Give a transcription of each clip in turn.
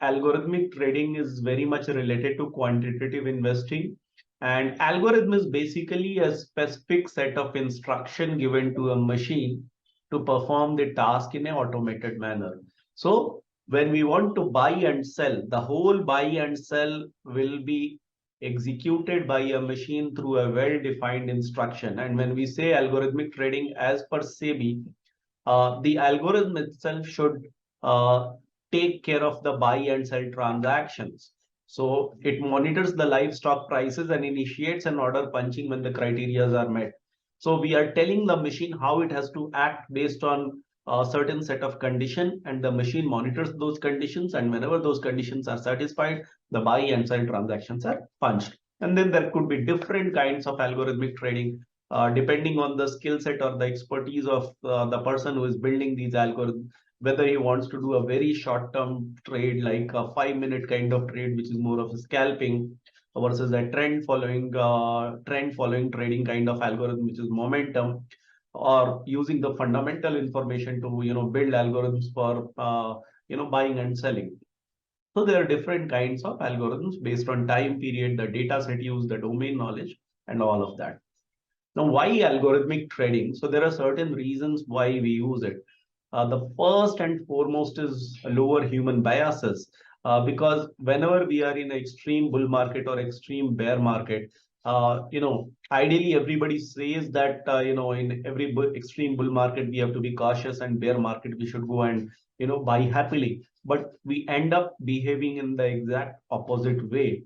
algorithmic trading is very much related to quantitative investing. And algorithm is basically a specific set of instruction given to a machine to perform the task in an automated manner. So when we want to buy and sell, the whole buy and sell will be executed by a machine through a well-defined instruction. And when we say algorithmic trading as per SEBI, the algorithm itself should uh, take care of the buy and sell transactions. So it monitors the livestock prices and initiates an order punching when the criteria are met. So we are telling the machine how it has to act based on a certain set of condition, and the machine monitors those conditions. And whenever those conditions are satisfied, the buy and sell transactions are punched. And then there could be different kinds of algorithmic trading depending on the skill set or the expertise of the person who is building these algorithms, whether he wants to do a very short term trade like a 5 minute kind of trade, which is more of a scalping, versus a trend following trading kind of algorithm, which is momentum, or using the fundamental information to build algorithms for buying and selling. So there are different kinds of algorithms based on time period, the data set used, the domain knowledge, and all of that. Now, why algorithmic trading? So there are certain reasons why we use it. The first and foremost is lower human biases, because whenever we are in an extreme bull market or extreme bear market, ideally everybody says that in every extreme bull market we have to be cautious, and bear market we should go and buy happily. But we end up behaving in the exact opposite way.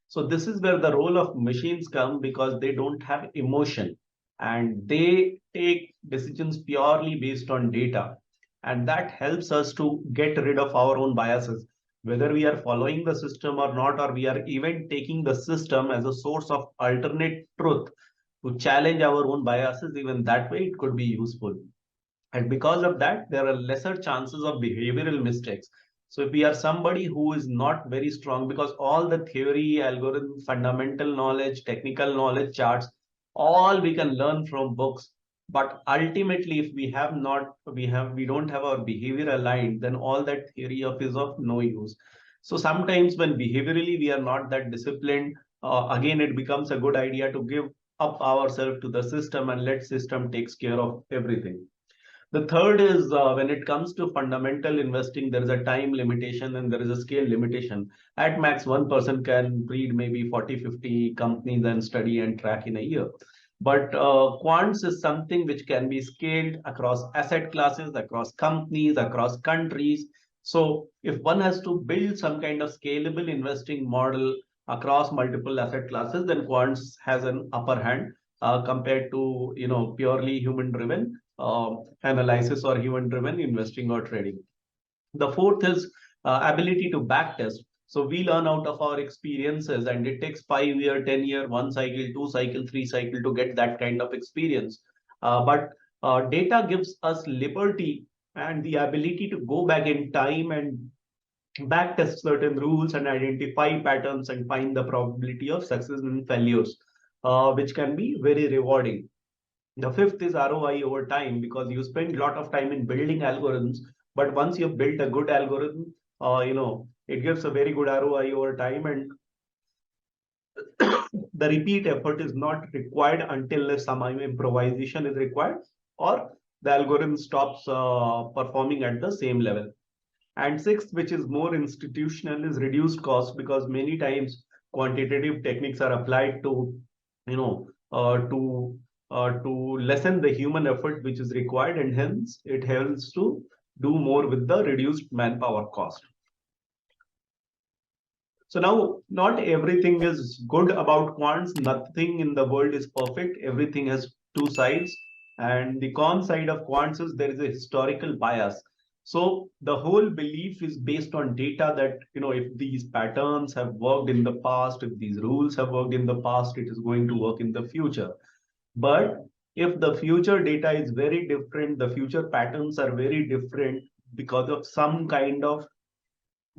So this is where the role of machines come, because they don't have emotion and they take decisions purely based on data. And that helps us to get rid of our own biases, whether we are following the system or not, or we are even taking the system as a source of alternate truth to challenge our own biases. Even that way, it could be useful. And because of that, there are lesser chances of behavioral mistakes. So if we are somebody who is not very strong, because all the theory, algorithm, fundamental knowledge, technical knowledge, charts, all we can learn from books. But ultimately, if we don't have our behavior aligned, then all that theory of is of no use. So sometimes when behaviorally we are not that disciplined, again, it becomes a good idea to give up ourselves to the system and let system takes care of everything. The third is when it comes to fundamental investing, there is a time limitation and there is a scale limitation. At max, one person can read maybe 40, 50 companies and study and track in a year. But quants is something which can be scaled across asset classes, across companies, across countries. So if one has to build some kind of scalable investing model across multiple asset classes, then quants has an upper hand compared to purely human driven analysis or human driven investing or trading. The fourth is ability to backtest. So we learn out of our experiences, and it takes 5 year, 10 year, one cycle, two cycle, three cycle to get that kind of experience. But data gives us liberty and the ability to go back in time and backtest certain rules and identify patterns and find the probability of success and failures, which can be very rewarding. The fifth is ROI over time, because you spend a lot of time in building algorithms, but once you've built a good algorithm, it gives a very good ROI over time, and the repeat effort is not required until some improvisation is required or the algorithm stops performing at the same level. And sixth, which is more institutional, is reduced cost, because many times quantitative techniques are applied to, you know, to lessen the human effort which is required, and hence it helps to do more with the reduced manpower cost. So now, not everything is good about quants. Nothing in the world is perfect. Everything has two sides. And the con side of quants is there is a historical bias. So the whole belief is based on data that, if these patterns have worked in the past, if these rules have worked in the past, it is going to work in the future. But if the future data is very different, the future patterns are very different because of some kind of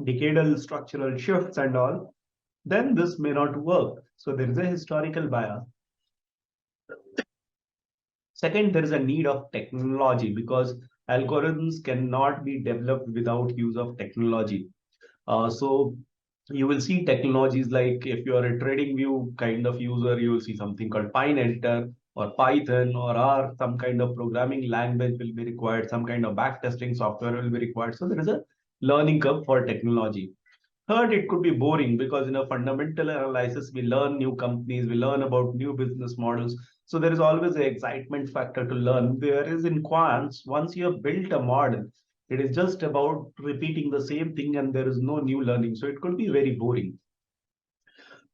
decadal structural shifts and all, then this may not work. So there is a historical bias. Second, there is a need of technology, because algorithms cannot be developed without use of technology. So you will see technologies like, if you are a trading view kind of user, you will see something called Enter or Python or R, some kind of programming language will be required, some kind of backtesting software will be required. So there is a learning curve for technology. Third, it could be boring because in a fundamental analysis, we learn new companies, we learn about new business models. So there is always an excitement factor to learn. Whereas in quants, once you have built a model, it is just about repeating the same thing and there is no new learning. So it could be very boring.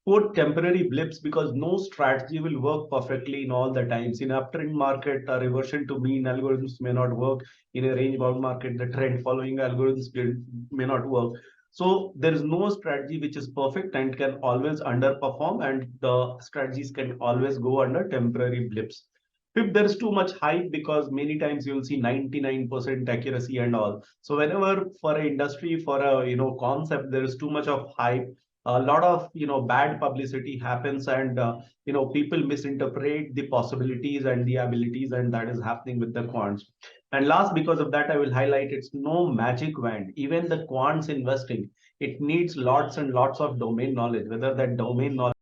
Fourth, temporary blips, because no strategy will work perfectly in all the times. In uptrend market, a reversion to mean algorithms may not work. In a range bound market, the trend following algorithms may not work. So there is no strategy which is perfect and can always underperform, and the strategies can always go under temporary blips. Fifth, there is too much hype, because many times you will see 99% accuracy and all. So whenever for an industry, for a concept, there is too much of hype, a lot of bad publicity happens, and people misinterpret the possibilities and the abilities, and that is happening with the quants. And last, because of that, I will highlight, it's no magic wand. Even the quants investing, it needs lots and lots of domain knowledge, whether that domain knowledge